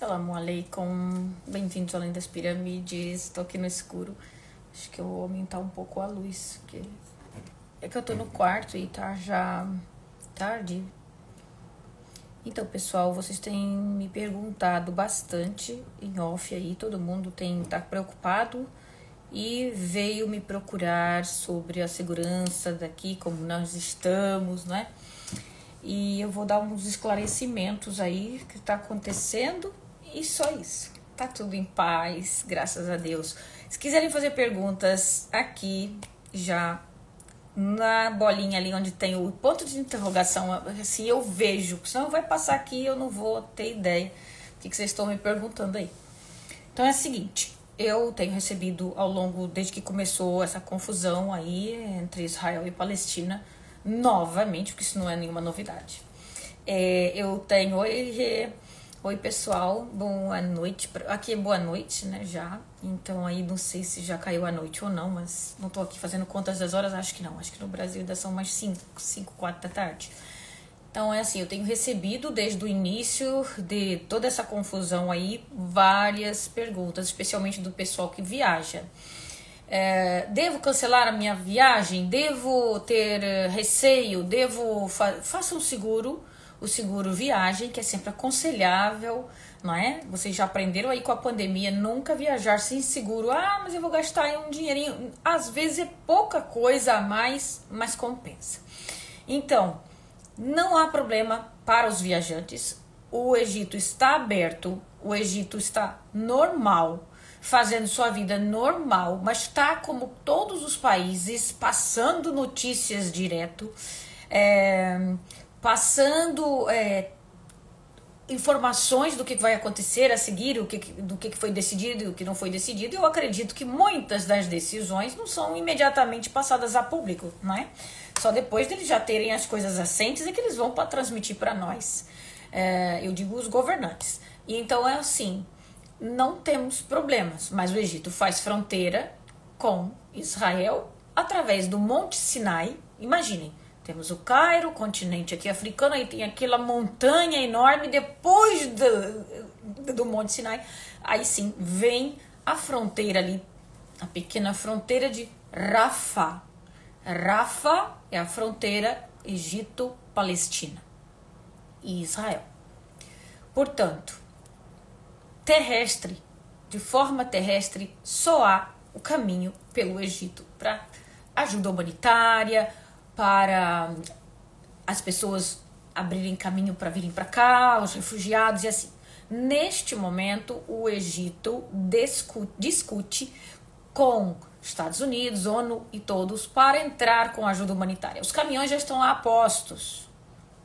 Assalamu alaikum, bem-vindos além das pirâmides. Estou aqui no escuro. Acho que eu vou aumentar um pouco a luz, porque é que eu tô no quarto e tá já tarde. Então, pessoal, vocês têm me perguntado bastante em off aí, todo mundo tá preocupado e veio me procurar sobre a segurança daqui, como nós estamos, né? E eu vou dar uns esclarecimentos aí que tá acontecendo e só isso. Tá tudo em paz, graças a Deus. Se quiserem fazer perguntas aqui, já na bolinha ali onde tem o ponto de interrogação, assim eu vejo, senão vai passar aqui e eu não vou ter ideia do que vocês estão me perguntando aí. Então é o seguinte, eu tenho recebido ao longo, desde que começou essa confusão aí entre Israel e Palestina, novamente, porque isso não é nenhuma novidade. Eu tenho, oi pessoal, boa noite, aqui é boa noite, né, já, então aí não sei se já caiu a noite ou não, mas não tô aqui fazendo contas das horas, acho que não, acho que no Brasil ainda são mais 4 da tarde. Então é assim, eu tenho recebido desde o início de toda essa confusão aí, várias perguntas, especialmente do pessoal que viaja. Devo cancelar a minha viagem? Devo ter receio? Faça um seguro, o seguro viagem, que é sempre aconselhável, não é? Vocês já aprenderam aí com a pandemia, nunca viajar sem seguro. Ah, mas eu vou gastar aí um dinheirinho. Às vezes é pouca coisa a mais, mas compensa. Então, não há problema para os viajantes. O Egito está aberto, o Egito está normal, fazendo sua vida normal, mas está como todos os países, passando notícias direto, passando informações do que vai acontecer a seguir, do que foi decidido e o que não foi decidido. Eu acredito que muitas das decisões não são imediatamente passadas a público, não é? Só depois deles já terem as coisas assentes é que eles vão para transmitir para nós. Eu digo os governantes. E então é assim, não temos problemas, mas o Egito faz fronteira com Israel através do Monte Sinai. Imaginem, temos o Cairo, o continente aqui africano, aí tem aquela montanha enorme, depois do Monte Sinai, aí sim, vem a fronteira ali, a pequena fronteira de Rafah. Rafah é a fronteira Egito-Palestina e Israel. Portanto, terrestre, de forma terrestre, só há o caminho pelo Egito para ajuda humanitária, para as pessoas abrirem caminho para virem para cá, os refugiados e assim. Neste momento, o Egito discute com Estados Unidos, ONU e todos para entrar com ajuda humanitária. Os caminhões já estão lá postos,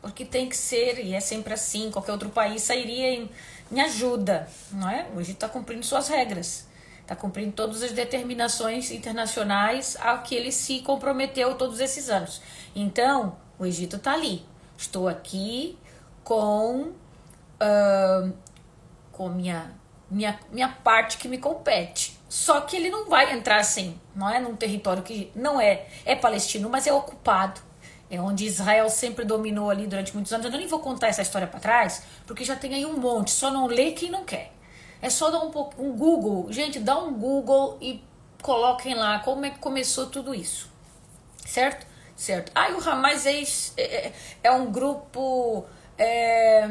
porque tem que ser, e é sempre assim, qualquer outro país sairia em ajuda, não é? O Egito está cumprindo suas regras, está cumprindo todas as determinações internacionais a que ele se comprometeu todos esses anos. Então, o Egito está ali. Estou aqui com minha parte que me compete. Só que ele não vai entrar assim, não é? Num território que não é palestino, mas é ocupado. É onde Israel sempre dominou ali durante muitos anos. Eu nem vou contar essa história para trás, porque já tem aí um monte. Só não lê quem não quer. É só dar um Google. Gente, dá um Google e coloquem lá como é que começou tudo isso. Certo? Certo. E o Hamas é um grupo,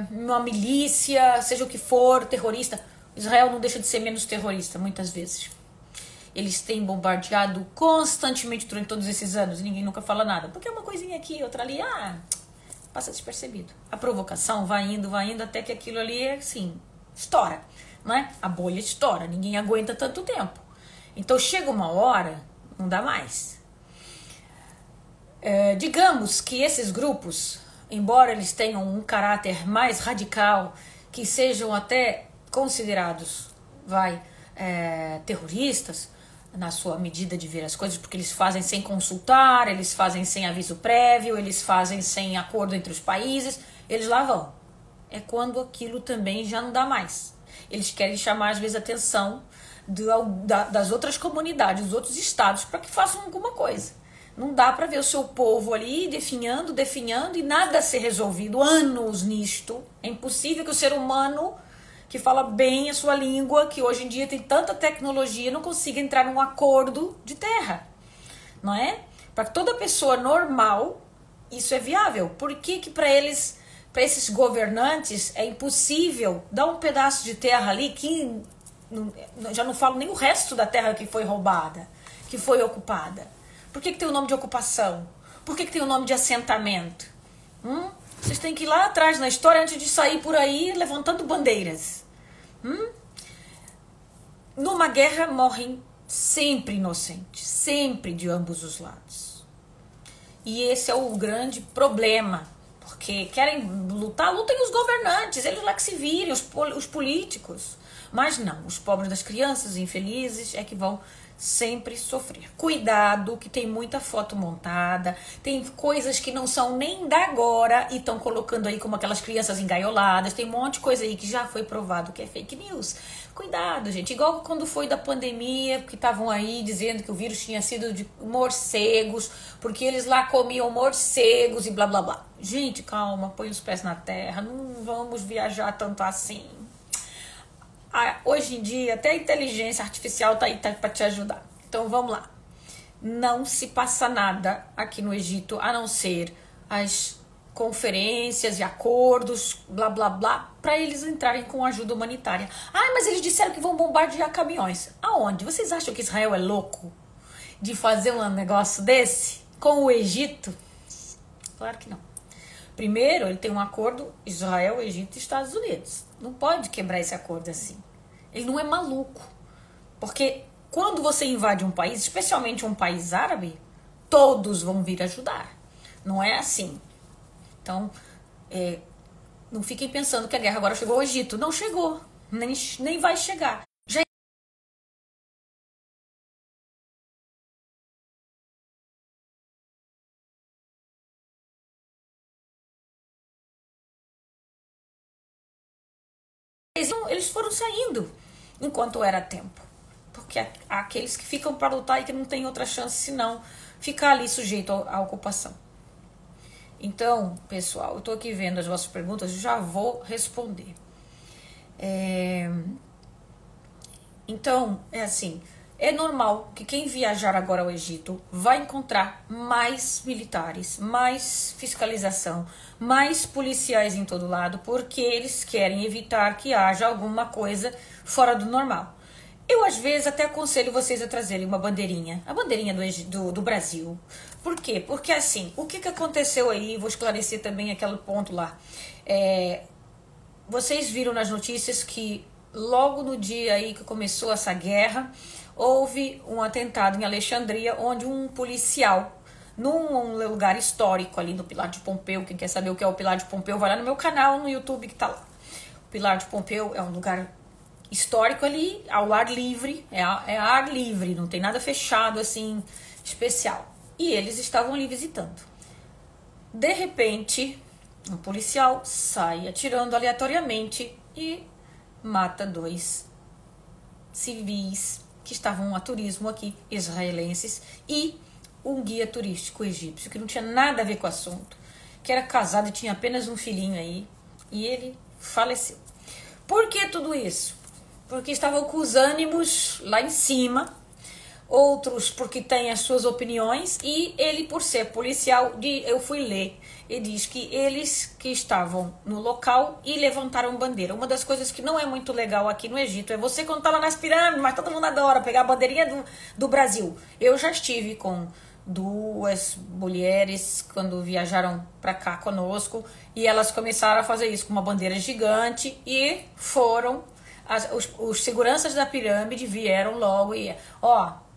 uma milícia, seja o que for, terrorista. Israel não deixa de ser menos terrorista, muitas vezes. Eles têm bombardeado constantemente durante todos esses anos e ninguém nunca fala nada. Porque é uma coisinha aqui, outra ali, passa despercebido. A provocação vai indo, até que aquilo ali, assim, estoura, não é? A bolha estoura, ninguém aguenta tanto tempo. Então chega uma hora, não dá mais. Digamos que esses grupos, embora eles tenham um caráter mais radical, que sejam até considerados, terroristas, na sua medida de ver as coisas, porque eles fazem sem consultar, eles fazem sem aviso prévio, eles fazem sem acordo entre os países, eles lá vão. É quando aquilo também já não dá mais. Eles querem chamar, às vezes, a atenção das outras comunidades, dos outros estados, para que façam alguma coisa. Não dá para ver o seu povo ali definhando e nada ser resolvido. Anos nisto. É impossível que o ser humano que fala bem a sua língua, que hoje em dia tem tanta tecnologia, não consiga entrar num acordo de terra, não é? Para toda pessoa normal, isso é viável. Por que que para eles, para esses governantes, é impossível dar um pedaço de terra ali que, já não falo nem o resto da terra que foi roubada, que foi ocupada? Por que que tem o nome de ocupação? Por que que tem o nome de assentamento? Vocês têm que ir lá atrás na história antes de sair por aí levantando bandeiras. Numa guerra morrem sempre inocentes, sempre de ambos os lados. E esse é o grande problema, porque querem lutar, lutem os governantes, eles lá que se virem, os políticos. Mas não, os pobres das crianças infelizes é que vão sempre sofrer. Cuidado, que tem muita foto montada, tem coisas que não são nem da agora e estão colocando aí como aquelas crianças engaioladas, tem um monte de coisa aí que já foi provado que é fake news. Cuidado, gente, igual quando foi da pandemia, que estavam aí dizendo que o vírus tinha sido de morcegos, porque eles lá comiam morcegos e blá blá blá. Gente, calma, põe os pés na terra, não vamos viajar tanto assim. Hoje em dia, até a inteligência artificial tá aí para te ajudar. Então, vamos lá. Não se passa nada aqui no Egito, a não ser as conferências e acordos, blá, blá, blá, para eles entrarem com ajuda humanitária. Mas eles disseram que vão bombardear caminhões. Aonde? Vocês acham que Israel é louco de fazer um negócio desse com o Egito? Claro que não. Primeiro, ele tem um acordo Israel, Egito e Estados Unidos. Não pode quebrar esse acordo assim. Ele não é maluco. Porque quando você invade um país, especialmente um país árabe, todos vão vir ajudar. Não é assim. Então, não fiquem pensando que a guerra agora chegou ao Egito. Não chegou. Nem vai chegar. Eles foram saindo enquanto era tempo. Porque há aqueles que ficam para lutar e que não tem outra chance senão ficar ali sujeito à ocupação. Então, pessoal, eu estou aqui vendo as vossas perguntas, já vou responder. Então, é assim, é normal que quem viajar agora ao Egito vai encontrar mais militares, mais fiscalização, mais policiais em todo lado, porque eles querem evitar que haja alguma coisa fora do normal. Eu, às vezes, até aconselho vocês a trazerem uma bandeirinha, a bandeirinha do Brasil. Por quê? Porque, assim, o que aconteceu aí, vou esclarecer também aquele ponto lá. Vocês viram nas notícias que logo no dia aí que começou essa guerra, houve um atentado em Alexandria, onde um policial, num lugar histórico ali no Pilar de Pompeu, quem quer saber o que é o Pilar de Pompeu, vai lá no meu canal no YouTube que tá lá. O Pilar de Pompeu é um lugar histórico ali, ao ar livre, é ar livre, não tem nada fechado assim, especial. E eles estavam ali visitando. De repente, um policial sai atirando aleatoriamente e mata 2 civis que estavam a turismo aqui, israelenses, e um guia turístico egípcio, que não tinha nada a ver com o assunto, que era casado e tinha apenas um filhinho aí, e ele faleceu. Por que tudo isso? Porque estavam com os ânimos lá em cima, outros porque têm as suas opiniões, e ele, por ser policial, eu fui ler, e diz que eles que estavam no local e levantaram bandeira. Uma das coisas que não é muito legal aqui no Egito é você quando tá lá nas pirâmides, mas todo mundo adora pegar a bandeirinha do Brasil. Eu já estive com 2 mulheres quando viajaram para cá conosco, e elas começaram a fazer isso com uma bandeira gigante, e foram os seguranças da pirâmide vieram logo e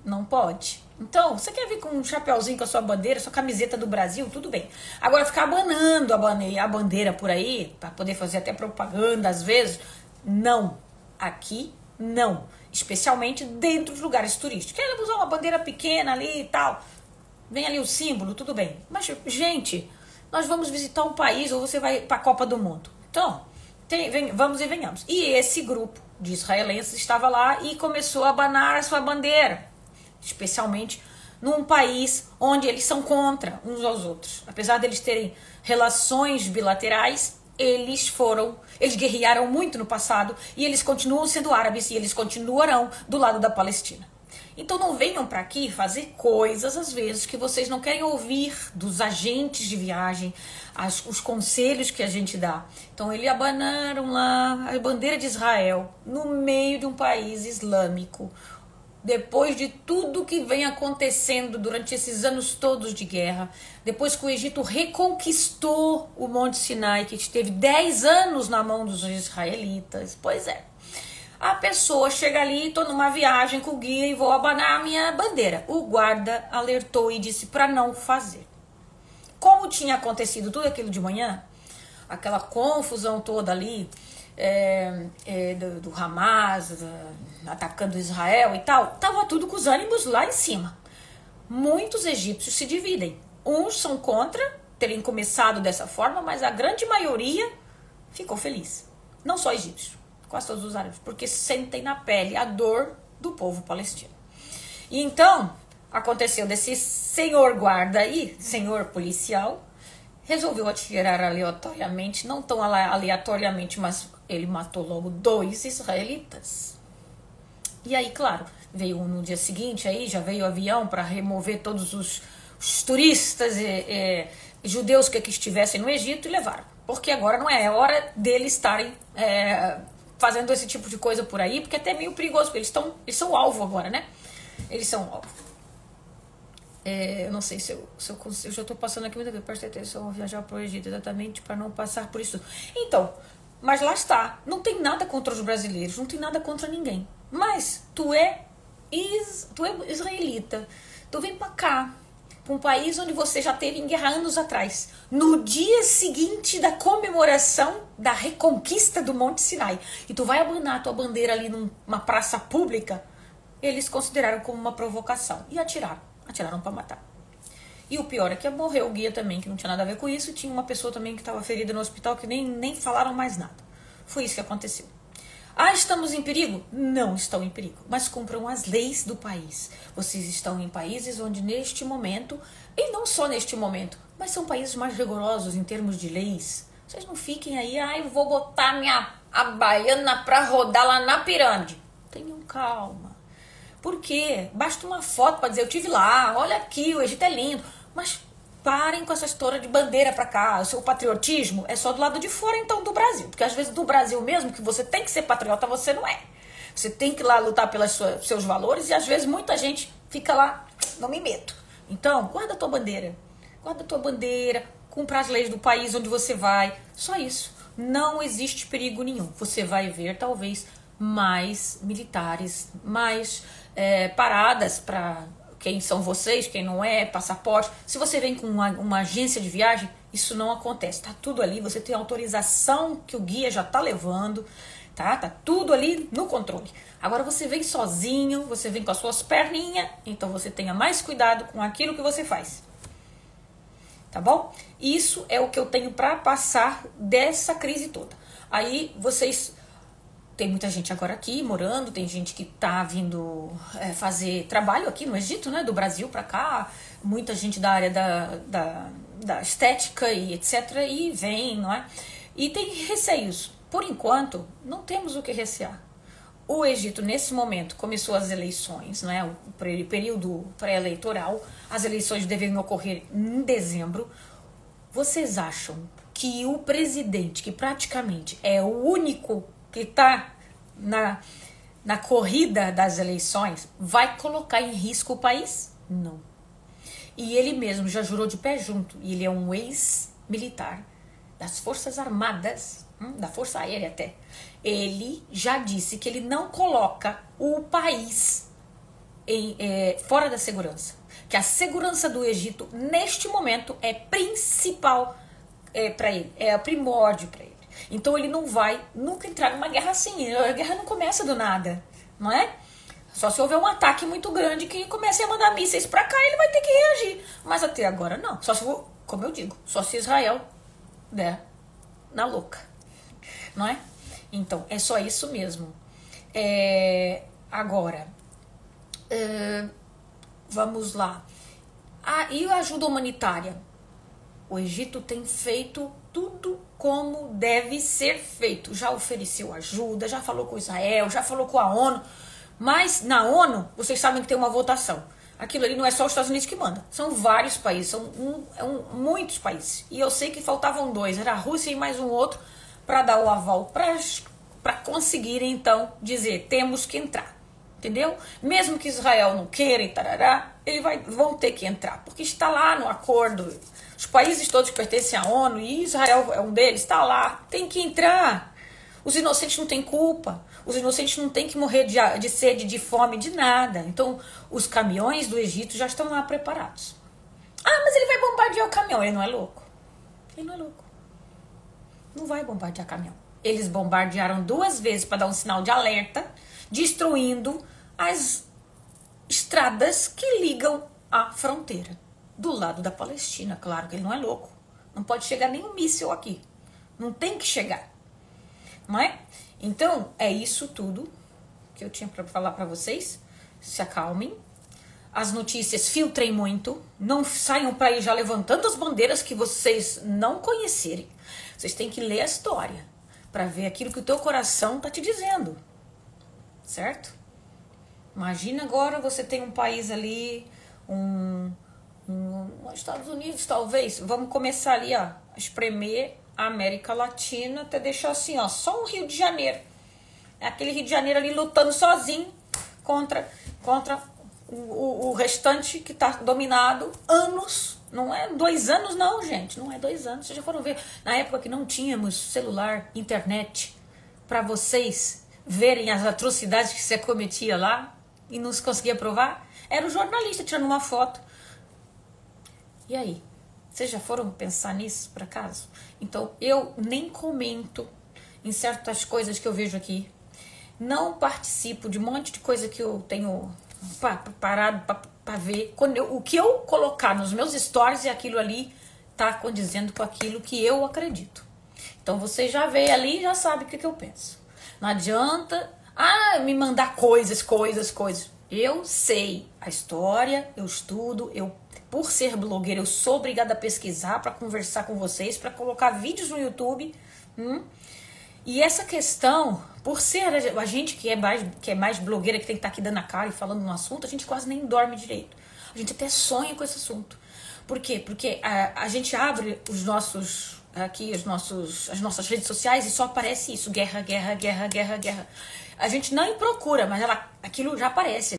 não pode. Então, você quer vir com um chapeuzinho com a sua bandeira, sua camiseta do Brasil, tudo bem. Agora, ficar abanando a bandeira por aí, para poder fazer até propaganda às vezes, não. Aqui, não. Especialmente dentro dos lugares turísticos. Quer usar uma bandeira pequena ali e tal, vem ali o símbolo, tudo bem. Mas, gente, nós vamos visitar um país ou você vai para a Copa do Mundo. Então, vamos e venhamos. E esse grupo de israelenses estava lá e começou a abanar a sua bandeira. Especialmente num país onde eles são contra uns aos outros. Apesar deles terem relações bilaterais, eles guerrearam muito no passado e eles continuam sendo árabes e eles continuarão do lado da Palestina. Então não venham para aqui fazer coisas, às vezes, que vocês não querem ouvir dos agentes de viagem, os conselhos que a gente dá. Então eles abanaram lá a bandeira de Israel no meio de um país islâmico, depois de tudo que vem acontecendo durante esses anos todos de guerra, depois que o Egito reconquistou o Monte Sinai, que esteve 10 anos na mão dos israelitas. Pois é. A pessoa chega ali, tô numa viagem com o guia e vou abanar a minha bandeira. O guarda alertou e disse para não fazer. Como tinha acontecido tudo aquilo de manhã, aquela confusão toda ali, do Hamas, atacando Israel e tal, tava tudo com os ânimos lá em cima. Muitos egípcios se dividem. Uns são contra terem começado dessa forma, mas a grande maioria ficou feliz. Não só egípcios, quase todos os árabes, porque sentem na pele a dor do povo palestino. E então, aconteceu desse senhor guarda aí, senhor policial, resolveu atirar aleatoriamente, não tão aleatoriamente, mas ele matou logo 2 israelitas. E aí, claro, veio no dia seguinte, aí já veio o avião para remover todos os turistas e judeus que estivessem no Egito e levaram. Porque agora não é hora deles estarem fazendo esse tipo de coisa por aí, porque é até meio perigoso, porque eles são alvo agora, né? Eles são alvo. Eu não sei se eu já estou passando aqui muita coisa, presta atenção, vou viajar para o Egito exatamente para não passar por isso. Então, mas lá está, não tem nada contra os brasileiros, não tem nada contra ninguém. Mas tu é israelita, tu vem para cá, para um país onde você já teve em guerra anos atrás, no dia seguinte da comemoração da reconquista do Monte Sinai, e tu vai abanar tua bandeira ali numa praça pública, eles consideraram como uma provocação e atiraram para matar. E o pior é que morreu o guia também, que não tinha nada a ver com isso, e tinha uma pessoa também que estava ferida no hospital que nem falaram mais nada. Foi isso que aconteceu. Estamos em perigo? Não estão em perigo, mas cumpram as leis do país. Vocês estão em países onde neste momento, e não só neste momento, mas são países mais rigorosos em termos de leis. Vocês não fiquem aí, eu vou botar a baiana para rodar lá na pirâmide. Tenham calma. Por quê? Basta uma foto para dizer, eu estive lá, olha aqui, o Egito é lindo. Mas parem com essa história de bandeira para cá. O seu patriotismo é só do lado de fora, então, do Brasil. Porque às vezes do Brasil mesmo, que você tem que ser patriota, você não é. Você tem que ir lá lutar pelos seus valores e às vezes muita gente fica lá, não me meto. Então, guarda a tua bandeira. Guarda a tua bandeira, cumpra as leis do país onde você vai. Só isso. Não existe perigo nenhum. Você vai ver, talvez, mais militares, mais paradas para quem são vocês, quem não é, passaporte. Se você vem com uma agência de viagem, isso não acontece. Tá tudo ali, você tem autorização que o guia já tá levando, tá? Tá tudo ali no controle. Agora você vem sozinho, você vem com as suas perninhas, então você tenha mais cuidado com aquilo que você faz. Tá bom? Isso é o que eu tenho para passar dessa crise toda. Aí vocês... Tem muita gente agora aqui morando, tem gente que tá vindo fazer trabalho aqui no Egito, né? Do Brasil para cá. Muita gente da área da estética e etc. E vem, não é? E tem receios. Por enquanto, não temos o que recear. O Egito, nesse momento, começou as eleições, né? O período pré-eleitoral. As eleições devem ocorrer em dezembro. Vocês acham que o presidente, que praticamente é o único que está na corrida das eleições, vai colocar em risco o país? Não. E ele mesmo já jurou de pé junto, e ele é um ex-militar das Forças Armadas, da Força Aérea até. Ele já disse que ele não coloca o país fora da segurança. Que a segurança do Egito, neste momento, é principal para ele, é primórdio para ele. Então ele não vai nunca entrar numa guerra assim. A guerra não começa do nada, não é? Só se houver um ataque muito grande que comece a mandar mísseis pra cá, ele vai ter que reagir. Mas até agora não. Só se, como eu digo, só se Israel der na louca, não é? Então é só isso mesmo. Agora, vamos lá. E a ajuda humanitária? O Egito tem feito tudo como deve ser feito. Já ofereceu ajuda, já falou com Israel, já falou com a ONU. Mas na ONU, vocês sabem que tem uma votação. Aquilo ali não é só os Estados Unidos que manda. São vários países, são muitos países. E eu sei que faltavam 2, era a Rússia e mais um outro, para dar o aval, para conseguirem, então, dizer, temos que entrar. Entendeu? Mesmo que Israel não queira e tarará, vão ter que entrar, porque está lá no acordo. Os países todos que pertencem à ONU, e Israel é um deles, está lá, tem que entrar. Os inocentes não têm culpa, os inocentes não têm que morrer de sede, de fome, de nada. Então, os caminhões do Egito já estão lá preparados. Ah, mas ele vai bombardear o caminhão. Ele não é louco. Ele não é louco. Não vai bombardear caminhão. Eles bombardearam 2 vezes para dar um sinal de alerta, destruindo as estradas que ligam à fronteira. Do lado da Palestina, claro que ele não é louco. Não pode chegar nenhum míssil aqui. Não tem que chegar. Não é? Então, é isso tudo que eu tinha para falar para vocês. Se acalmem. As notícias filtrem muito. Não saiam para ir já levantando as bandeiras que vocês não conhecerem. Vocês têm que ler a história para ver aquilo que o teu coração tá te dizendo. Certo? Imagina agora você tem um país ali, Estados Unidos talvez. Vamos começar ali, ó, a espremer a América Latina até deixar assim, ó, só um Rio de Janeiro. É aquele Rio de Janeiro ali lutando sozinho contra o restante que está dominado anos. Não é 2 anos não, gente. Não é 2 anos. Vocês já foram ver. Na época que não tínhamos celular, internet, para vocês verem as atrocidades que você cometia lá e não se conseguia provar, era o jornalista tirando uma foto. E aí? Vocês já foram pensar nisso, por acaso? Então, eu nem comento em certas coisas que eu vejo aqui. Não participo de um monte de coisa que eu tenho parado para ver. O que eu colocar nos meus stories é aquilo ali tá condizendo com aquilo que eu acredito. Então, você já vê ali e já sabe o que eu penso. Não adianta me mandar coisas. Eu sei a história, eu estudo, por ser blogueira, eu sou obrigada a pesquisar para conversar com vocês, para colocar vídeos no YouTube. E essa questão, por ser a gente que é mais blogueira, que tem que estar aqui dando a cara e falando no assunto, a gente quase nem dorme direito. A gente até sonha com esse assunto. Por quê? Porque a gente abre as nossas redes sociais e só aparece isso, guerra. A gente nem procura, mas aquilo já aparece.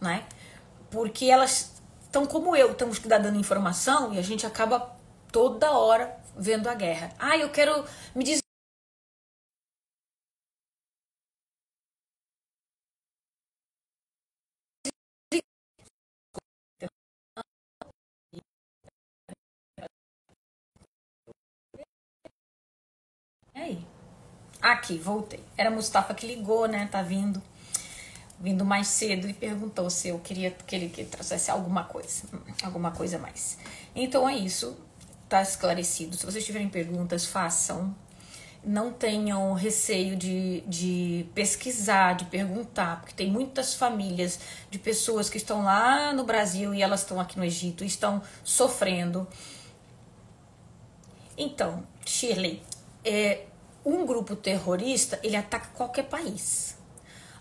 Né? Porque elas estão como eu, estamos que dando informação e a gente acaba toda hora vendo a guerra. Eu quero me dizer. Aí. Aqui, voltei. Era Mustafa que ligou, né? Tá vindo mais cedo e perguntou se eu queria que ele trouxesse alguma coisa mais. Então é isso, tá esclarecido. Se vocês tiverem perguntas, façam. Não tenham receio de pesquisar, de perguntar, porque tem muitas famílias de pessoas que estão lá no Brasil e elas estão aqui no Egito e estão sofrendo. Então, Shirley, um grupo terrorista, ele ataca qualquer país.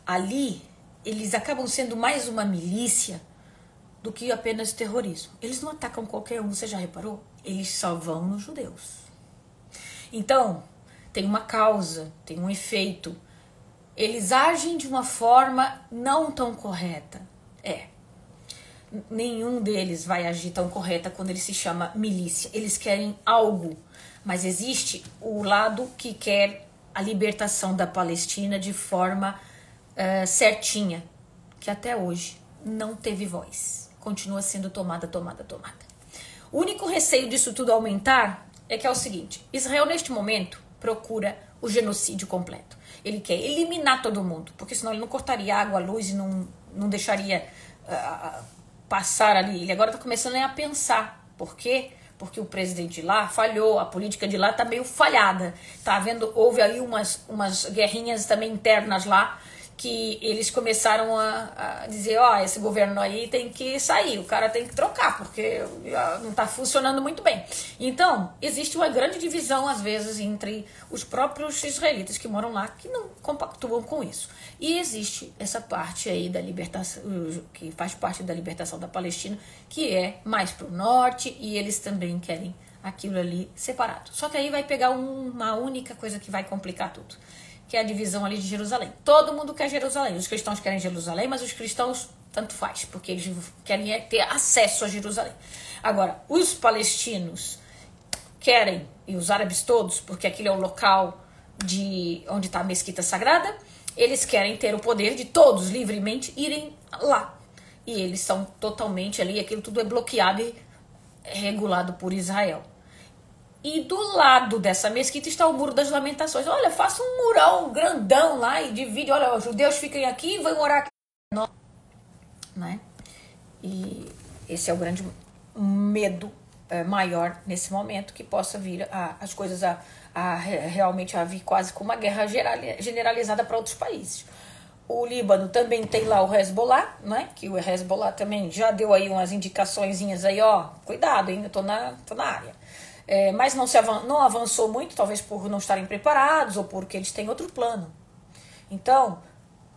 Ali, eles acabam sendo mais uma milícia do que apenas terrorismo. Eles não atacam qualquer um, você já reparou? Eles só vão nos judeus. Então, tem uma causa, tem um efeito. Eles agem de uma forma não tão correta. Nenhum deles vai agir tão correta quando ele se chama milícia. Eles querem algo, mas existe o lado que quer a libertação da Palestina de forma certinha, que até hoje não teve voz. Continua sendo tomada. O único receio disso tudo aumentar é que é o seguinte: Israel neste momento procura o genocídio completo. Ele quer eliminar todo mundo, porque senão ele não cortaria água, luz e não deixaria passar ali. Ele agora está começando a pensar. Por quê? porque o presidente de lá falhou, a política de lá tá meio falhada. Houve aí umas guerrinhas também internas lá, que eles começaram a dizer, esse governo aí tem que sair, o cara tem que trocar, porque não está funcionando muito bem. Então, existe uma grande divisão, às vezes, entre os próprios israelitas que moram lá, que não compactuam com isso. E existe essa parte aí da libertação, que faz parte da libertação da Palestina, que é mais para o norte, e eles também querem aquilo ali separado. Só que aí vai pegar uma única coisa que vai complicar tudo, que é a divisão ali de Jerusalém. Todo mundo quer Jerusalém. Os cristãos querem Jerusalém, mas os cristãos tanto faz, porque eles querem ter acesso a Jerusalém. Agora, os palestinos querem, e os árabes todos, porque aquele é o local onde está a mesquita sagrada, eles querem ter o poder de todos livremente irem lá. E eles são totalmente ali, aquilo tudo é bloqueado e regulado por Israel. E do lado dessa mesquita está o Muro das Lamentações. Olha, faça um murão grandão lá e divide. Olha, os judeus fiquem aqui e vão orar aqui. Não, né? E esse é o grande medo maior nesse momento, que possa vir as coisas realmente a vir quase como uma guerra generalizada para outros países. O Líbano também tem lá o Hezbollah, né? Que o Hezbollah também já deu aí umas indicaçõezinhas aí, cuidado, ainda tô na área. Mas não avançou muito, talvez por não estarem preparados ou porque eles têm outro plano. Então,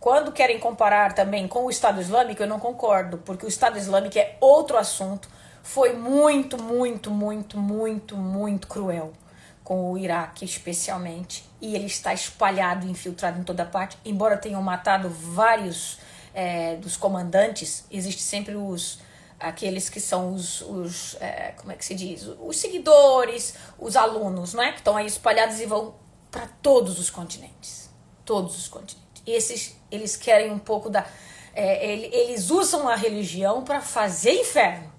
quando querem comparar também com o Estado Islâmico, eu não concordo, porque o Estado Islâmico é outro assunto, foi muito, muito, muito, muito, muito cruel com o Iraque especialmente, e ele está espalhado e infiltrado em toda parte, embora tenham matado vários dos comandantes, existe sempre aqueles que são como é que se diz? Os seguidores, os alunos, não é? Que estão aí espalhados e vão para todos os continentes. Todos os continentes. Eles querem um pouco eles usam a religião para fazer inferno.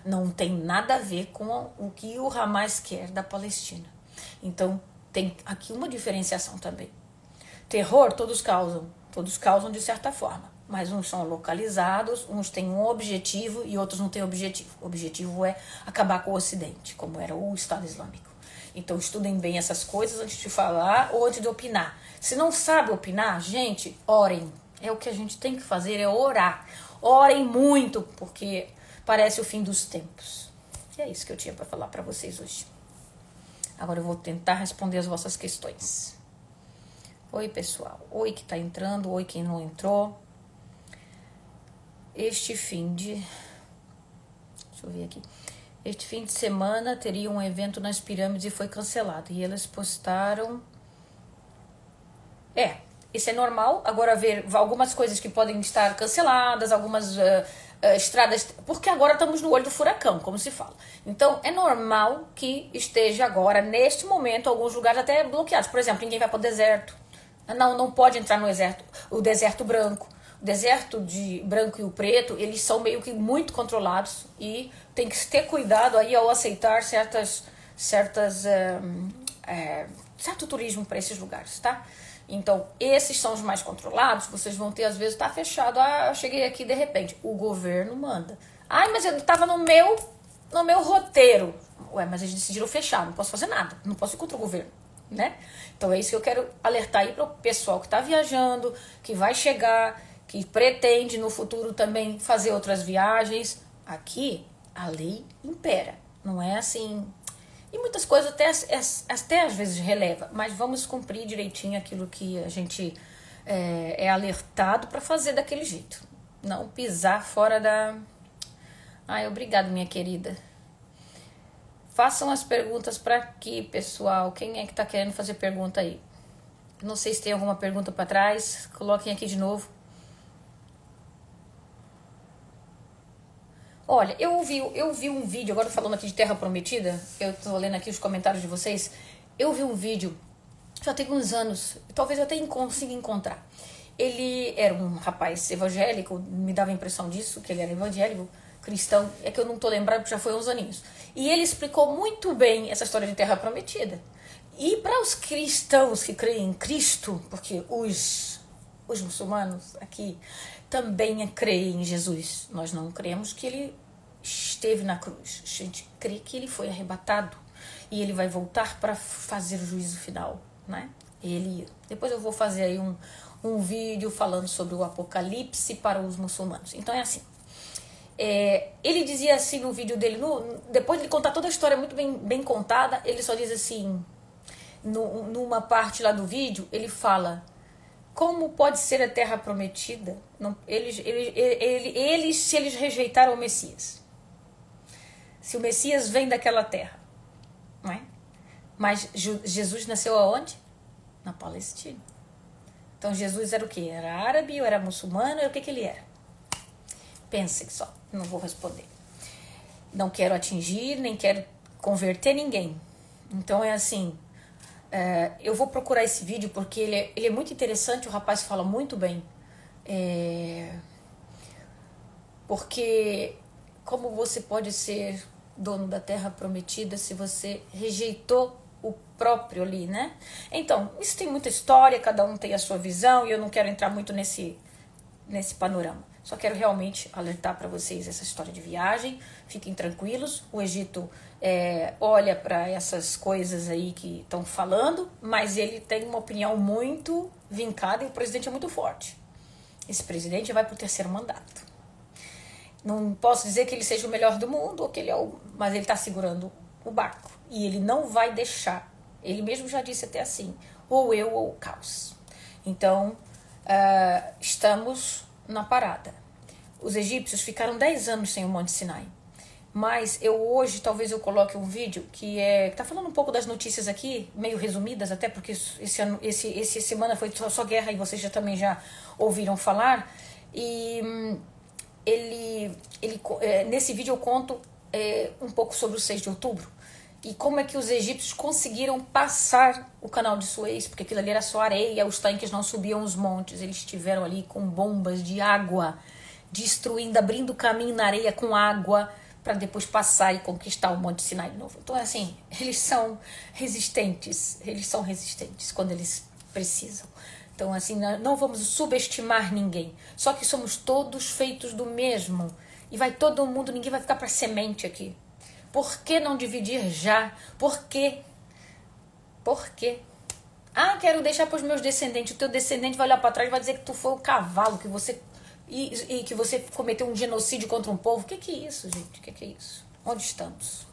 Não tem nada a ver com o que o Hamas quer da Palestina. Então, tem aqui uma diferenciação também. Terror, todos causam de certa forma. Mas uns são localizados, uns têm um objetivo e outros não têm objetivo. O objetivo é acabar com o Ocidente, como era o Estado Islâmico. Então estudem bem essas coisas antes de falar ou antes de opinar. Se não sabe opinar, gente, orem. É o que a gente tem que fazer, é orar. Orem muito, porque parece o fim dos tempos. E é isso que eu tinha para falar para vocês hoje. Agora eu vou tentar responder as vossas questões. Oi, pessoal. Oi, que está entrando. Oi, quem não entrou. Deixa eu ver aqui. Este fim de semana teria um evento nas pirâmides e foi cancelado. E elas postaram... Isso é normal. Agora ver algumas coisas que podem estar canceladas, algumas estradas... Porque agora estamos no olho do furacão, como se fala. Então, é normal que esteja agora, neste momento, alguns lugares até bloqueados. Por exemplo, ninguém vai para o deserto. Não pode entrar no o deserto branco. O deserto de branco e o preto, eles são meio que muito controlados e tem que ter cuidado aí ao aceitar certo turismo para esses lugares, tá? Então, esses são os mais controlados, vocês vão ter, às vezes, tá fechado, eu cheguei aqui de repente, o governo manda. Mas eu tava no meu roteiro. Mas eles decidiram fechar, não posso fazer nada, não posso ir contra o governo, né? Então é isso que eu quero alertar aí para o pessoal que tá viajando, que vai chegar, que pretende no futuro também fazer outras viagens. Aqui a lei impera, não é assim. E muitas coisas até às vezes releva, mas vamos cumprir direitinho aquilo que a gente é alertado para fazer daquele jeito. Não pisar fora da... obrigado, minha querida. Façam as perguntas para aqui, pessoal. Quem é que tá querendo fazer pergunta aí? Não sei se tem alguma pergunta para trás. Coloquem aqui de novo. Olha, eu vi um vídeo, agora falando aqui de Terra Prometida, eu tô lendo aqui os comentários de vocês, eu vi um vídeo, já tem uns anos, talvez eu até consiga encontrar. Ele era um rapaz evangélico, me dava a impressão disso, que ele era evangélico, cristão, é que eu não tô lembrado porque já foi uns aninhos. E ele explicou muito bem essa história de Terra Prometida. E para os cristãos que creem em Cristo, porque os muçulmanos aqui também creem em Jesus. Nós não cremos que ele esteve na cruz. A gente crê que ele foi arrebatado e ele vai voltar para fazer o juízo final, né? Depois eu vou fazer aí um vídeo falando sobre o apocalipse para os muçulmanos. Então é assim. Ele dizia assim no vídeo dele, depois de ele contar toda a história muito bem contada, ele só diz assim, numa parte lá do vídeo, ele fala: como pode ser a terra prometida? Não, se eles rejeitaram o Messias. Se o Messias vem daquela terra, não é? Mas Jesus nasceu aonde? Na Palestina. Então Jesus era o quê? Era árabe ou era muçulmano? O que ele era? Pensem só, não vou responder. Não quero atingir, nem quero converter ninguém. Então é assim, eu vou procurar esse vídeo porque ele é muito interessante, o rapaz fala muito bem. Porque como você pode ser dono da terra prometida se você rejeitou o próprio ali, né? Então, isso tem muita história, cada um tem a sua visão e eu não quero entrar muito nesse panorama. Só quero realmente alertar para vocês essa história de viagem. Fiquem tranquilos. O Egito olha para essas coisas aí que estão falando, mas ele tem uma opinião muito vincada e o presidente é muito forte. Esse presidente vai para o 3º mandato. Não posso dizer que ele seja o melhor do mundo, ou que ele mas ele está segurando o barco. E ele não vai deixar. Ele mesmo já disse até assim, ou eu ou o caos. Então, estamos na parada. Os egípcios ficaram 10 anos sem o Monte Sinai. Mas hoje talvez eu coloque um vídeo que tá falando um pouco das notícias aqui, meio resumidas, até porque essa semana foi só guerra e vocês também já ouviram falar. E nesse vídeo eu conto um pouco sobre o 6 de outubro. E como é que os egípcios conseguiram passar o canal de Suez, porque aquilo ali era só areia, os tanques não subiam os montes, eles estiveram ali com bombas de água, destruindo, abrindo caminho na areia com água, para depois passar e conquistar o Monte Sinai de novo. Então, assim, eles são resistentes quando eles precisam. Então, assim, não vamos subestimar ninguém, só que somos todos feitos do mesmo, e vai todo mundo, ninguém vai ficar para semente aqui. Por que não dividir já? Por quê? Por quê? Quero deixar para os meus descendentes. O teu descendente vai olhar para trás e vai dizer que tu foi o cavalo, que você e que você cometeu um genocídio contra um povo. O que é isso, gente? O que é isso? Onde estamos?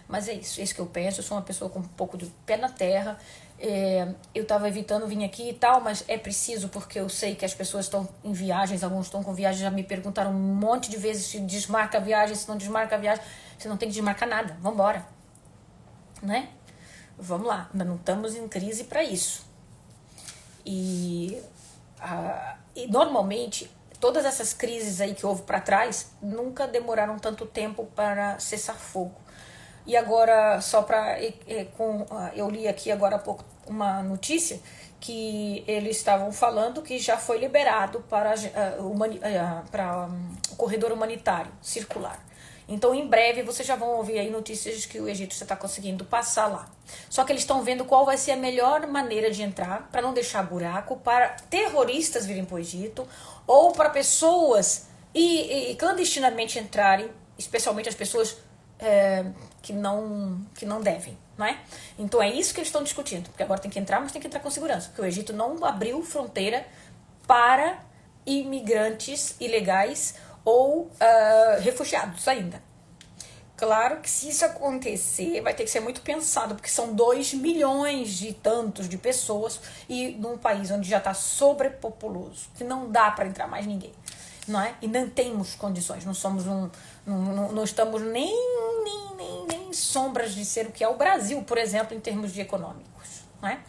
Mas é isso que eu penso. Eu sou uma pessoa com um pouco de pé na terra. Eu estava evitando vir aqui e tal, mas é preciso, porque eu sei que as pessoas estão em viagens, alguns estão com viagem, já me perguntaram um monte de vezes se desmarca a viagem, se não desmarca a viagem. Você não tem que desmarcar nada, vamos embora, né? Vamos lá, ainda não estamos em crise para isso. E normalmente, todas essas crises aí que houve para trás nunca demoraram tanto tempo para cessar fogo. E agora, só para... eu li aqui agora há pouco uma notícia que eles estavam falando que já foi liberado para o corredor humanitário circular. Então, em breve, vocês já vão ouvir aí notícias que o Egito já está conseguindo passar lá. Só que eles estão vendo qual vai ser a melhor maneira de entrar para não deixar buraco, para terroristas virem para o Egito, ou para pessoas e clandestinamente entrarem, especialmente as pessoas que não devem, não é? Então é isso que eles estão discutindo, porque agora tem que entrar, mas tem que entrar com segurança, porque o Egito não abriu fronteira para imigrantes ilegais ou refugiados ainda. Claro que se isso acontecer, vai ter que ser muito pensado, porque são 2 milhões e tantos de pessoas, e num país onde já está sobrepopuloso, que não dá para entrar mais ninguém, não é? E não temos condições, não estamos nem sombras de ser o que é o Brasil, por exemplo, em termos de econômicos, não é?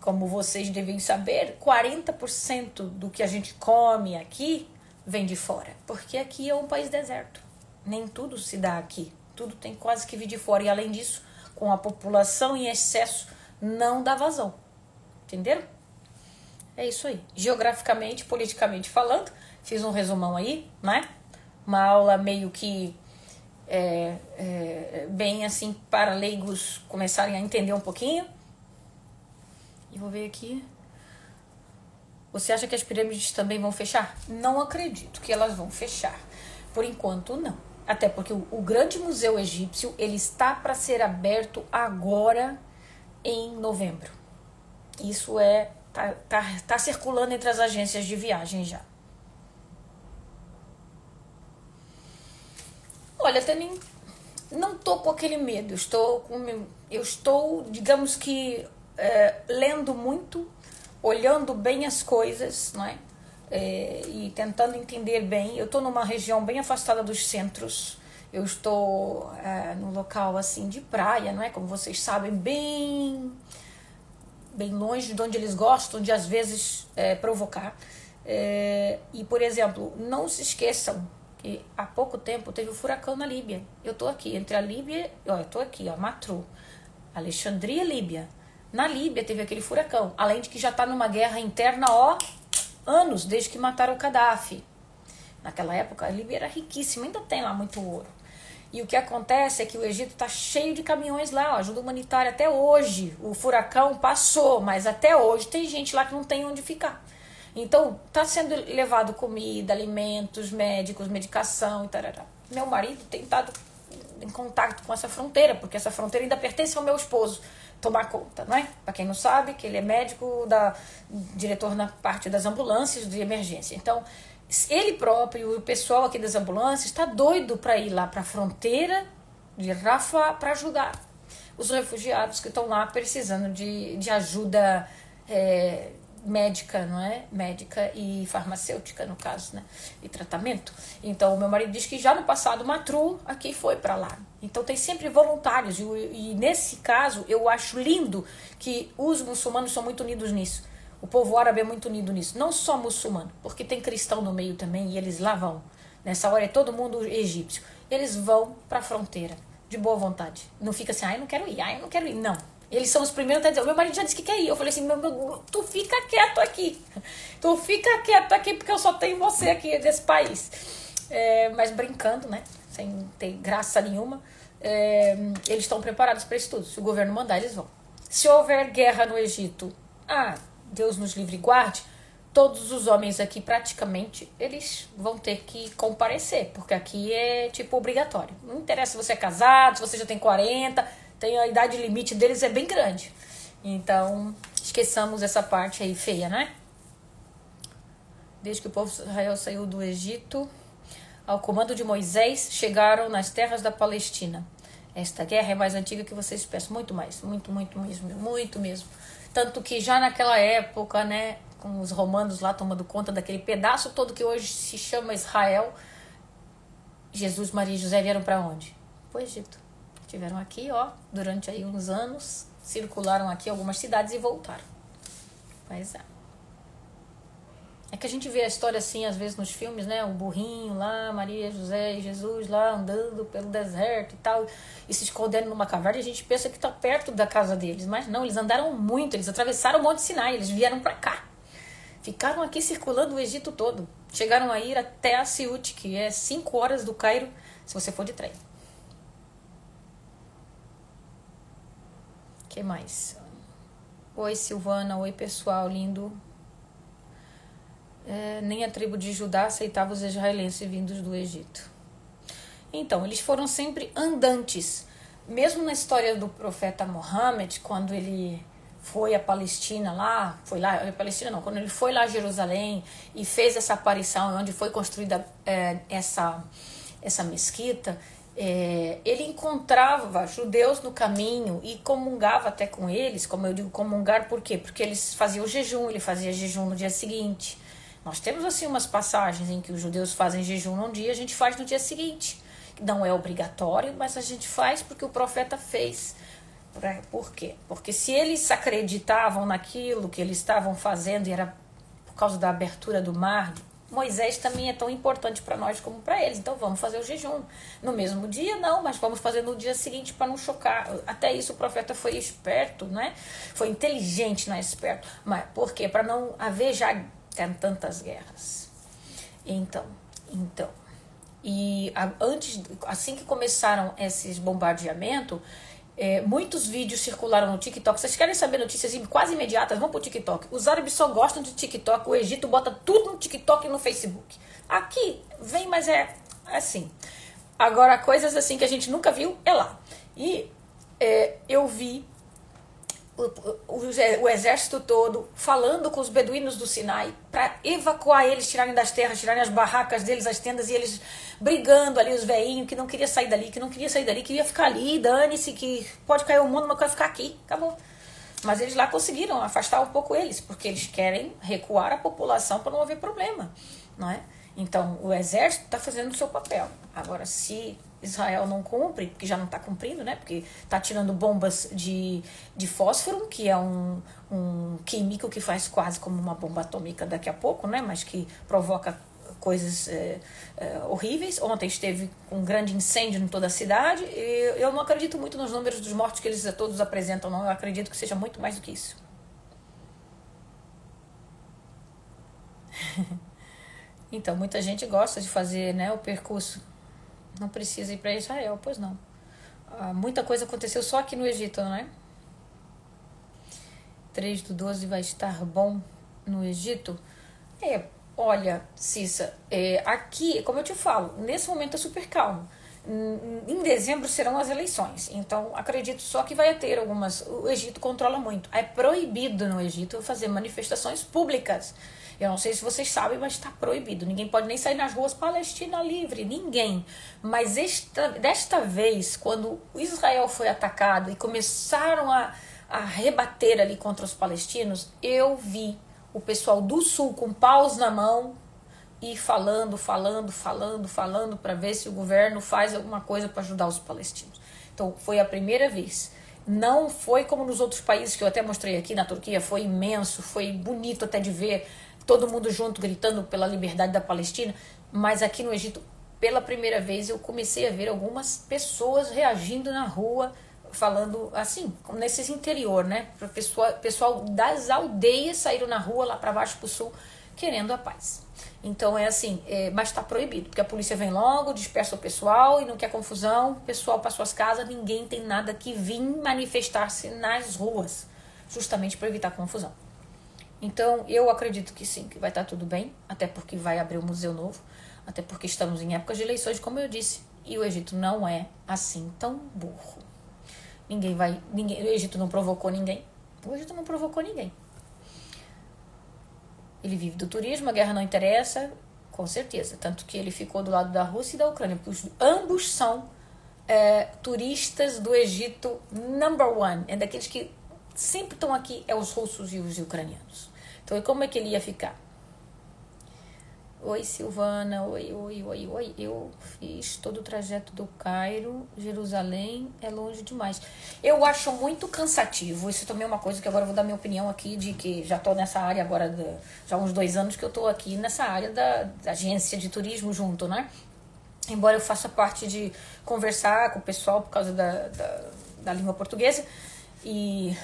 Como vocês devem saber, 40% do que a gente come aqui vem de fora, porque aqui é um país deserto. Nem tudo se dá aqui, tudo tem quase que vir de fora. E além disso, com a população em excesso, não dá vazão. Entenderam? É isso aí. Geograficamente, politicamente falando, fiz um resumão aí, né? Uma aula meio que bem assim para leigos começarem a entender um pouquinho. E vou ver aqui. Você acha que as pirâmides também vão fechar? Não acredito que elas vão fechar. Por enquanto, não. Até porque o grande museu egípcio, ele está para ser aberto agora em novembro. Isso tá circulando entre as agências de viagem já. Olha, até não tô com aquele medo. Eu estou, digamos que, lendo muito, olhando bem as coisas, não é? E tentando entender bem. Eu estou numa região bem afastada dos centros. Eu estou num local assim de praia, não é? Como vocês sabem, bem longe de onde eles gostam de às vezes provocar. E, por exemplo, não se esqueçam que há pouco tempo teve um furacão na Líbia. Eu estou aqui entre a Líbia, eu estou aqui, Matruh, Alexandria, Líbia. Na Líbia teve aquele furacão, além de que já está numa guerra interna anos, desde que mataram o Gaddafi. Naquela época a Líbia era riquíssima, ainda tem lá muito ouro. E o que acontece é que o Egito está cheio de caminhões lá, ajuda humanitária até hoje. O furacão passou, mas até hoje tem gente lá que não tem onde ficar. Então, está sendo levado comida, alimentos, médicos, medicação e tal. Meu marido tem estado em contato com essa fronteira, porque essa fronteira ainda pertence ao meu esposo tomar conta, não é? Para quem não sabe, que ele é médico, diretor na parte das ambulâncias de emergência. Então, ele próprio e o pessoal aqui das ambulâncias está doido para ir lá para a fronteira de Rafah para ajudar os refugiados que estão lá precisando de ajuda médica, não é? Médica e farmacêutica, no caso, né? E tratamento. Então, o meu marido diz que já no passado, Matruh aqui foi para lá. Então, tem sempre voluntários. E nesse caso, eu acho lindo que os muçulmanos são muito unidos nisso. O povo árabe é muito unido nisso. Não só muçulmano, porque tem cristão no meio também e eles lá vão. Nessa hora é todo mundo egípcio. Eles vão para a fronteira, de boa vontade. Não fica assim, eu não quero ir, eu não quero ir. Não. Eles são os primeiros a dizer, o meu marido já disse que quer ir. Eu falei assim, tu fica quieto aqui. Tu fica quieto aqui porque eu só tenho você aqui desse país. Mas brincando, né? Sem ter graça nenhuma. Eles estão preparados para isso tudo. Se o governo mandar, eles vão. Se houver guerra no Egito, Deus nos livre e guarde, todos os homens aqui praticamente, eles vão ter que comparecer. Porque aqui é tipo obrigatório. Não interessa se você é casado, se você já tem 40... a idade limite deles é bem grande. Então, esqueçamos essa parte aí feia, né? Desde que o povo de Israel saiu do Egito, ao comando de Moisés, chegaram nas terras da Palestina. Esta guerra é mais antiga que vocês pensam. Muito mais. Muito mesmo. Tanto que já naquela época, né, com os romanos lá tomando conta daquele pedaço todo que hoje se chama Israel, Jesus, Maria e José vieram para onde? Para o Egito. Estiveram aqui, durante aí uns anos, circularam aqui algumas cidades e voltaram. Pois é. É que a gente vê a história assim, às vezes, nos filmes, né? O burrinho lá, Maria, José e Jesus lá andando pelo deserto e tal, e se escondendo numa caverna, e a gente pensa que está perto da casa deles. Mas não, eles andaram muito, eles atravessaram o Monte Sinai, eles vieram para cá. Ficaram aqui circulando o Egito todo. Chegaram a ir até Assiut, que é 5 horas do Cairo, se você for de trem. O que mais? Oi, Silvana. Oi, pessoal lindo. Nem a tribo de Judá aceitava os israelenses vindos do Egito. Então, eles foram sempre andantes. Mesmo na história do profeta Mohammed, quando ele foi à Palestina lá, quando ele foi lá a Jerusalém e fez essa aparição onde foi construída essa mesquita, ele encontrava judeus no caminho e comungava até com eles. Como eu digo comungar, por quê? Porque eles faziam jejum, ele fazia jejum no dia seguinte. Nós temos assim umas passagens em que os judeus fazem jejum num dia, a gente faz no dia seguinte. Não é obrigatório, mas a gente faz porque o profeta fez. Por quê? Porque se eles acreditavam naquilo que eles estavam fazendo e era por causa da abertura do mar, Moisés também é tão importante para nós como para eles. Então vamos fazer o jejum. No mesmo dia, não, mas vamos fazer no dia seguinte para não chocar. Até isso o profeta foi esperto, né? Foi inteligente, não é esperto. Mas por quê? Para não haver já tantas guerras. Então. E assim que começaram esses bombardeamentos, muitos vídeos circularam no TikTok. Vocês querem saber notícias quase imediatas? Vão pro TikTok. Os árabes só gostam de TikTok. O Egito bota tudo no TikTok e no Facebook. Aqui vem, mas é assim. Agora, coisas assim que a gente nunca viu é lá. E eu vi o exército todo falando com os beduínos do Sinai para evacuar eles, tirarem das terras, tirarem as barracas deles, as tendas, e eles brigando ali, os velhinhos que não queria sair dali, que ia ficar ali, dane-se, que pode cair o mundo, mas quer ficar aqui, acabou. Mas eles lá conseguiram afastar um pouco eles, porque eles querem recuar a população para não haver problema, não é? Então, o exército está fazendo o seu papel. Agora, se Israel não cumpre, porque já não está cumprindo, né? Porque está tirando bombas de fósforo, que é um químico que faz quase como uma bomba atômica daqui a pouco, né? Mas que provoca coisas horríveis. Ontem esteve um grande incêndio em toda a cidade. E eu não acredito muito nos números dos mortos que eles todos apresentam, não. Eu acredito que seja muito mais do que isso. Então, muita gente gosta de fazer, né, o percurso. Não precisa ir para Israel, pois não. Muita coisa aconteceu só aqui no Egito, não é? 3/12 vai estar bom no Egito. Olha, Cissa, aqui, como eu te falo, nesse momento é super calmo. Em dezembro serão as eleições, então acredito só que vai ter algumas. O Egito controla muito. É proibido no Egito fazer manifestações públicas. Eu não sei se vocês sabem, mas está proibido. Ninguém pode nem sair nas ruas. Palestina livre, ninguém. Mas desta vez, quando Israel foi atacado e começaram a rebater ali contra os palestinos, eu vi o pessoal do sul com paus na mão e falando para ver se o governo faz alguma coisa para ajudar os palestinos. Então, foi a primeira vez. Não foi como nos outros países que eu até mostrei aqui na Turquia, foi imenso, foi bonito até de ver, todo mundo junto gritando pela liberdade da Palestina, mas aqui no Egito, pela primeira vez, eu comecei a ver algumas pessoas reagindo na rua, falando assim, nesses interior, né? O pessoal das aldeias saíram na rua lá para baixo pro sul, querendo a paz. Então é assim, mas está proibido, porque a polícia vem logo, dispersa o pessoal e não quer confusão, o pessoal para suas casas, ninguém tem nada que vir manifestar-se nas ruas, justamente para evitar confusão. Então eu acredito que sim, que vai estar tudo bem, até porque vai abrir um museu novo, até porque estamos em épocas de eleições, como eu disse, e o Egito não é assim tão burro. O Egito não provocou ninguém. O Egito não provocou ninguém. Ele vive do turismo, a guerra não interessa, com certeza. Tanto que ele ficou do lado da Rússia e da Ucrânia, porque ambos são turistas do Egito number one. É daqueles que sempre estão aqui, é os russos e os ucranianos. Então, como é que ele ia ficar? Oi, Silvana, oi. Eu fiz todo o trajeto do Cairo, Jerusalém, é longe demais. Eu acho muito cansativo. Isso também é uma coisa que agora eu vou dar minha opinião aqui, de que já estou nessa área agora, já há uns 2 anos que eu estou aqui nessa área da agência de turismo junto, né? Embora eu faça parte de conversar com o pessoal por causa da língua portuguesa e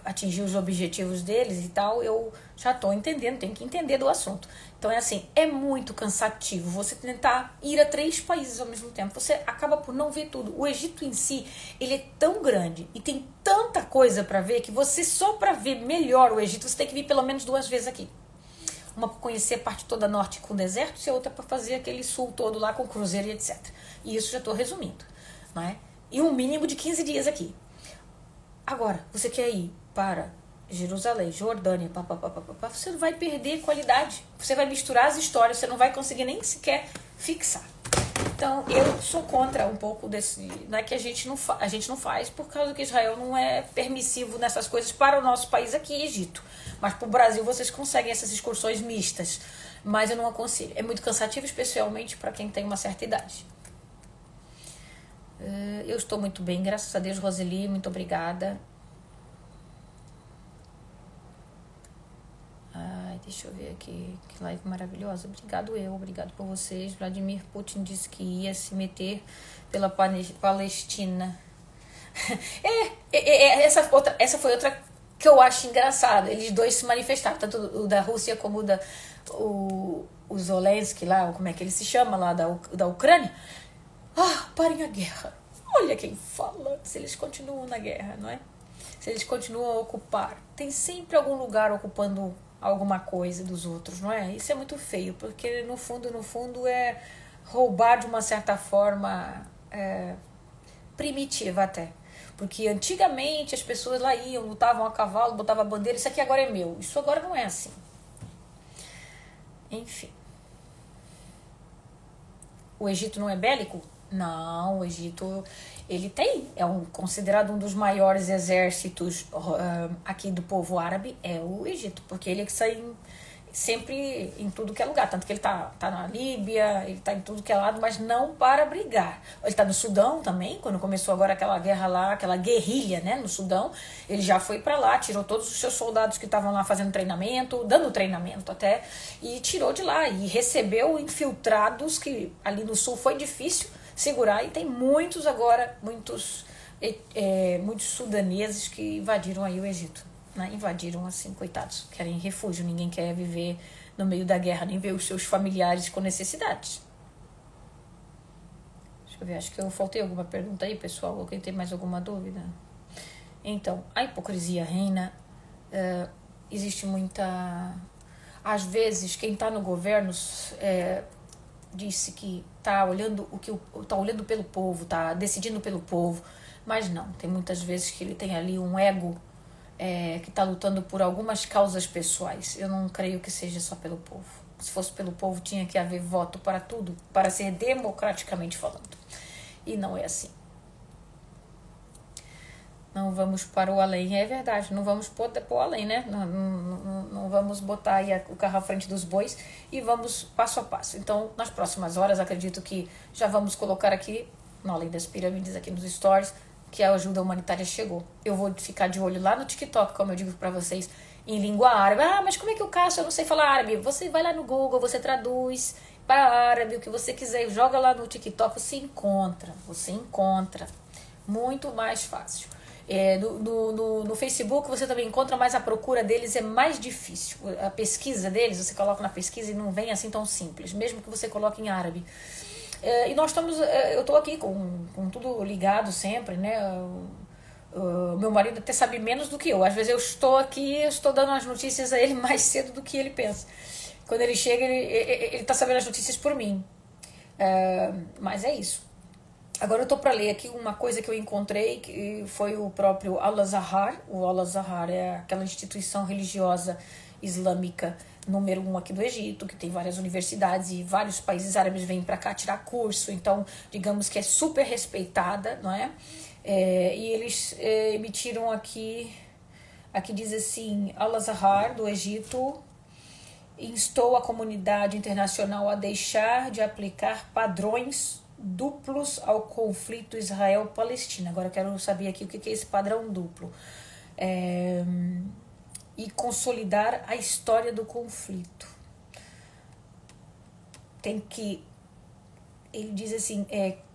atingir os objetivos deles e tal, eu já estou entendendo, tenho que entender do assunto. Então é assim, é muito cansativo você tentar ir a 3 países ao mesmo tempo, você acaba por não ver tudo. O Egito em si, ele é tão grande e tem tanta coisa para ver que você, só para ver melhor o Egito, você tem que vir pelo menos 2 vezes aqui. Uma para conhecer a parte toda norte com deserto e a outra para fazer aquele sul todo lá com cruzeiro e etc. E isso já estou resumindo, não é? E um mínimo de 15 dias aqui. Agora, você quer ir para Jerusalém, Jordânia, você não vai perder qualidade. Você vai misturar as histórias, você não vai conseguir nem sequer fixar. Então, eu sou contra um pouco desse... Não é que a gente não faz por causa que Israel não é permissivo nessas coisas para o nosso país aqui, Egito. Mas para o Brasil vocês conseguem essas excursões mistas. Mas eu não aconselho. É muito cansativo, especialmente para quem tem uma certa idade. Eu estou muito bem, graças a Deus, Roseli, muito obrigada. Ai, deixa eu ver aqui, que live maravilhosa. Obrigado por vocês. Vladimir Putin disse que ia se meter pela Palestina. Essa foi outra que eu acho engraçada. Eles dois se manifestaram, tanto o da Rússia como o Zelensky lá, como é que ele se chama lá, da Ucrânia. Parem a guerra. Olha quem fala. Se eles continuam na guerra, não é? Se eles continuam a ocupar. Tem sempre algum lugar ocupando alguma coisa dos outros, não é? Isso é muito feio, porque no fundo é roubar de uma certa forma primitiva até. Porque antigamente as pessoas lá iam, lutavam a cavalo, botavam a bandeira, isso aqui agora é meu. Isso agora não é assim. Enfim. O Egito não é bélico? Não, o Egito, ele considerado um dos maiores exércitos aqui do povo árabe, é o Egito, porque ele é que sai sempre em tudo que é lugar, tanto que ele tá na Líbia, ele tá em tudo que é lado, mas não para brigar. Ele tá no Sudão também, quando começou agora aquela guerra lá, aquela guerrilha, né, no Sudão, ele já foi para lá, tirou todos os seus soldados que estavam lá fazendo treinamento, dando treinamento até, e tirou de lá, e recebeu infiltrados, que ali no sul foi difícil segurar, e tem muitos agora, muitos sudaneses que invadiram aí o Egito. Né, invadiram assim, coitados, querem refúgio, ninguém quer viver no meio da guerra, nem ver os seus familiares com necessidades. Deixa eu ver, acho que eu faltei alguma pergunta aí, pessoal, ou quem tem mais alguma dúvida? Então, a hipocrisia reina, existe muita... Às vezes, quem está no governo disse que está olhando tá olhando pelo povo, está decidindo pelo povo, mas não, tem muitas vezes que ele tem ali um ego que está lutando por algumas causas pessoais. Eu não creio que seja só pelo povo. Se fosse pelo povo, tinha que haver voto para tudo, para ser democraticamente falando. E não é assim. Não vamos para o além, é verdade, não vamos pôr além, né? Não vamos botar aí o carro à frente dos bois e vamos passo a passo. Então, nas próximas horas, acredito que já vamos colocar aqui, no Além das Pirâmides, aqui nos stories, que a ajuda humanitária chegou. Eu vou ficar de olho lá no TikTok, como eu digo pra vocês, em língua árabe. Ah, mas como é que eu caço? Eu não sei falar árabe. Você vai lá no Google, você traduz para árabe, o que você quiser, joga lá no TikTok, você encontra. Muito mais fácil. No Facebook você também encontra, mas a procura deles é mais difícil. A pesquisa deles, você coloca na pesquisa e não vem assim tão simples, mesmo que você coloque em árabe. E nós estamos, eu estou aqui com tudo ligado sempre, né? Meu marido até sabe menos do que eu. Às vezes eu estou aqui, eu estou dando as notícias a ele mais cedo do que ele pensa. Quando ele chega, ele está sabendo as notícias por mim. Mas é isso. Agora eu estou para ler aqui uma coisa que eu encontrei, que foi o próprio Al-Azhar. O Al-Azhar é aquela instituição religiosa islâmica número 1 aqui do Egito, que tem várias universidades e vários países árabes vêm para cá tirar curso, então digamos que é super respeitada, não é? E eles emitiram aqui diz assim: Al-Azhar do Egito instou a comunidade internacional a deixar de aplicar padrões duplos ao conflito Israel-Palestina. Agora eu quero saber aqui o que é esse padrão duplo. E consolidar a história do conflito. Ele diz assim,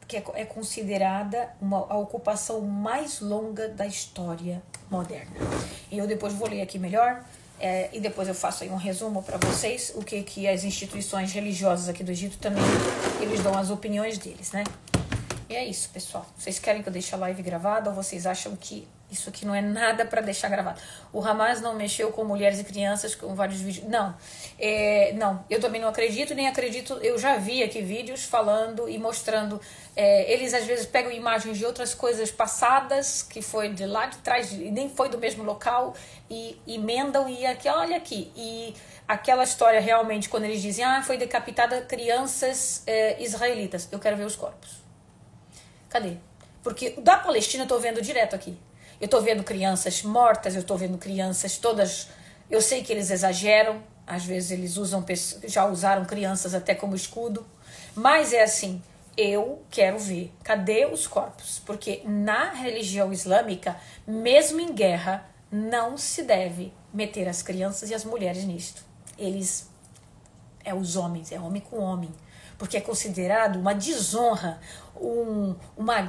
que é considerada a ocupação mais longa da história moderna. E eu depois vou ler aqui melhor, e depois eu faço aí um resumo para vocês, o que as instituições religiosas aqui do Egito também, eles dão as opiniões deles, né? E é isso, pessoal. Vocês querem que eu deixe a live gravada ou vocês acham que isso aqui não é nada para deixar gravado? O Hamas não mexeu com mulheres e crianças com vários vídeos. Não, eu também não acredito, nem acredito. Eu já vi aqui vídeos falando e mostrando. Eles às vezes pegam imagens de outras coisas passadas, que foi de lá de trás, e nem foi do mesmo local, e emendam e aqui, olha aqui. E aquela história realmente, quando eles dizem, foi decapitada crianças israelitas. Eu quero ver os corpos. Cadê? Porque o da Palestina eu tô vendo direto aqui. Eu tô vendo crianças mortas, eu tô vendo crianças todas... Eu sei que eles exageram, às vezes eles já usaram crianças até como escudo, mas é assim, eu quero ver. Cadê os corpos? Porque na religião islâmica, mesmo em guerra, não se deve meter as crianças e as mulheres nisto. Eles... os homens, é homem com homem. Porque é considerado uma desonra,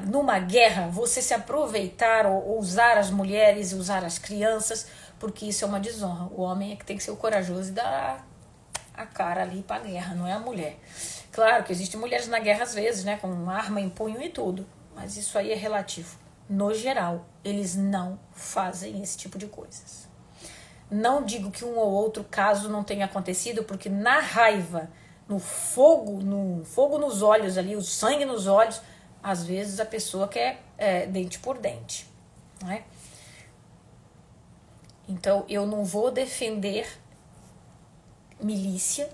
numa guerra, você se aproveitar ou usar as mulheres, usar as crianças, porque isso é uma desonra. O homem é que tem que ser o corajoso e dar a cara ali para a guerra, não é a mulher. Claro que existem mulheres na guerra às vezes, né, com arma em punho e tudo, mas isso aí é relativo. No geral, eles não fazem esse tipo de coisas. Não digo que um ou outro caso não tenha acontecido, porque na raiva no fogo nos olhos ali, o sangue nos olhos, às vezes a pessoa quer dente por dente, não é? Então, eu não vou defender milícia,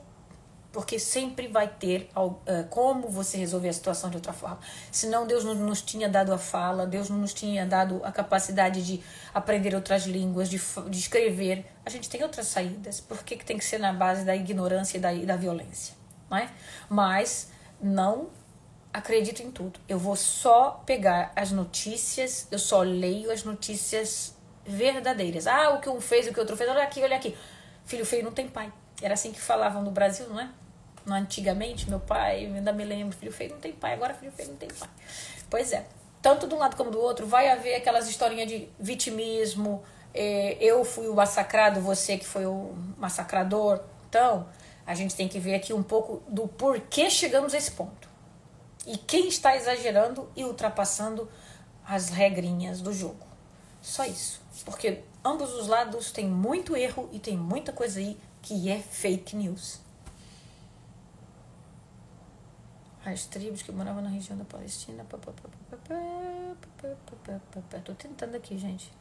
porque sempre vai ter como você resolver a situação de outra forma. Senão Deus não nos tinha dado a fala, Deus não nos tinha dado a capacidade de aprender outras línguas, de escrever. A gente tem outras saídas. Por que tem que ser na base da ignorância e da violência? Não é? Mas não acredito em tudo. Eu vou só pegar as notícias, eu só leio as notícias verdadeiras. O que um fez, o que o outro fez, olha aqui, olha aqui. Filho feio não tem pai. Era assim que falavam no Brasil, não é? Antigamente, meu pai, ainda me lembro, filho feio não tem pai, agora filho feio não tem pai. Pois é, tanto de um lado como do outro, vai haver aquelas historinhas de vitimismo, eu fui o massacrado, você que foi o massacrador. Então, a gente tem que ver aqui um pouco do porquê chegamos a esse ponto. E quem está exagerando e ultrapassando as regrinhas do jogo. Só isso. Porque ambos os lados têm muito erro e tem muita coisa aí que é fake news. As tribos que moravam na região da Palestina. Tô tentando aqui, gente.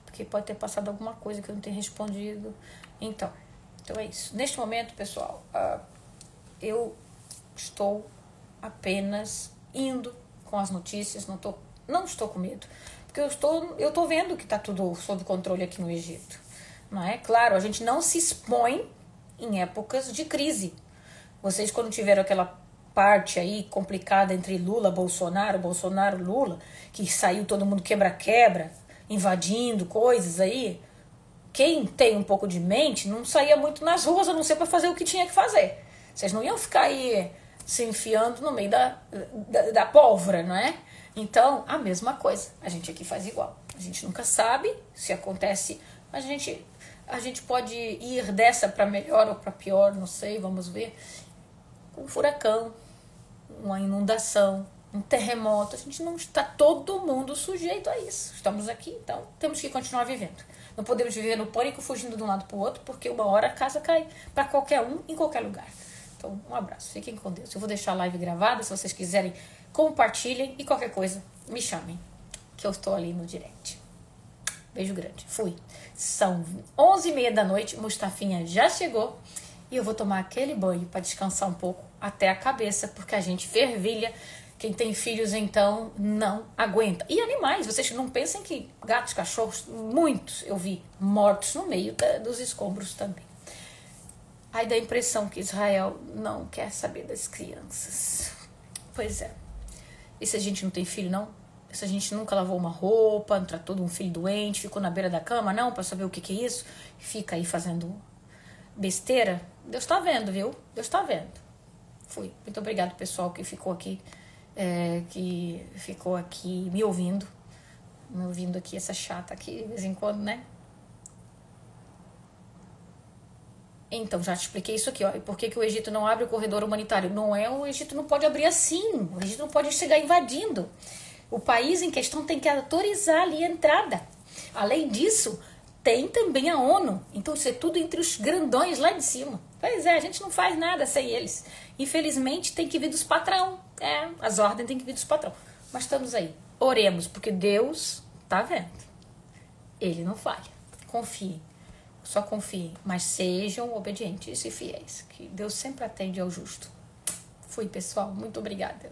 Porque pode ter passado alguma coisa que eu não tenha respondido. Então é isso. Neste momento, pessoal, eu estou apenas indo com as notícias. Não estou com medo. Porque eu estou vendo que está tudo sob controle aqui no Egito. Não é? Claro, a gente não se expõe em épocas de crise. Vocês, quando tiveram aquela parte aí complicada entre Lula, Bolsonaro, Lula, que saiu todo mundo quebra-quebra, invadindo coisas aí, quem tem um pouco de mente não saía muito nas ruas, a não ser para fazer o que tinha que fazer. Vocês não iam ficar aí se enfiando no meio da pólvora, não é? Então, a mesma coisa. A gente aqui faz igual. A gente nunca sabe se acontece, a gente pode ir dessa para melhor ou para pior, não sei, vamos ver. Um furacão, uma inundação, um terremoto, a gente não está todo mundo sujeito a isso. Estamos aqui, então temos que continuar vivendo. Não podemos viver no pânico fugindo de um lado para o outro, porque uma hora a casa cai para qualquer um, em qualquer lugar. Então, um abraço, fiquem com Deus. Eu vou deixar a live gravada, se vocês quiserem, compartilhem e qualquer coisa, me chamem, que eu estou ali no direct. Beijo grande, fui. São 11h30 da noite, Mustafinha já chegou e eu vou tomar aquele banho para descansar um pouco até a cabeça, porque a gente fervilha. Quem tem filhos, então, não aguenta. E animais, vocês não pensem que gatos, cachorros, muitos eu vi mortos no meio dos escombros também. Aí dá a impressão que Israel não quer saber das crianças. Pois é. E se a gente não tem filho, não? Se a gente nunca lavou uma roupa, não tratou de um filho doente, ficou na beira da cama, não, para saber o que é isso, fica aí fazendo besteira, Deus tá vendo, viu? Deus tá vendo. Fui. Muito obrigado, pessoal, que ficou aqui me ouvindo aqui, essa chata aqui, de vez em quando, né? Então, já te expliquei isso aqui, ó. E por que o Egito não abre o corredor humanitário? O Egito não pode abrir assim. O Egito não pode chegar invadindo. O país em questão tem que autorizar ali a entrada. Além disso, tem também a ONU. Então, isso é tudo entre os grandões lá de cima. Pois é, a gente não faz nada sem eles. Infelizmente, tem que vir dos patrão. As ordens tem que vir dos patrão. Mas estamos aí. Oremos, porque Deus tá vendo. Ele não falha. Confiem. Só confiem, mas sejam obedientes e fiéis, que Deus sempre atende ao justo. Fui, pessoal. Muito obrigada.